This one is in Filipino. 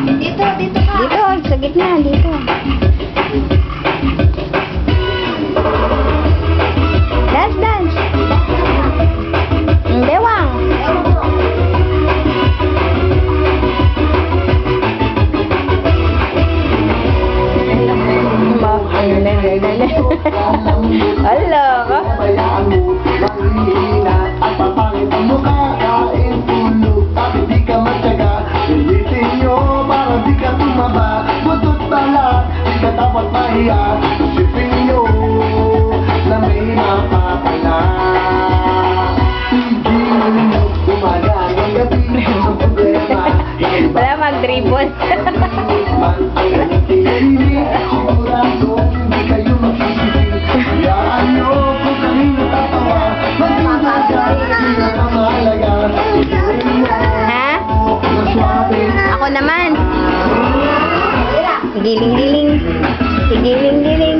Dito, dito ka. Dito, sa gitna, dito. Dance, dance. Bewang. Hello. Bayaan mo, manghihina at papangit ang mukha, kain tulog at hindi ka matyaga. Pilitin nyo para di ka tumaba, butot balat, di ka dapat mahiya. Isipin nyo na may mapapala. Tigil nyo, umaga ng gabi, ang problema. Wala mag-dribble. Man ang nagtihilig, siguradong hindi kayo magsisisi. Hayaan nyo kung kanino tatawa, magiging sila na mahalaga. Tigilin mo Ha? na swabe. Ako naman. Giling-giling. Giling-giling.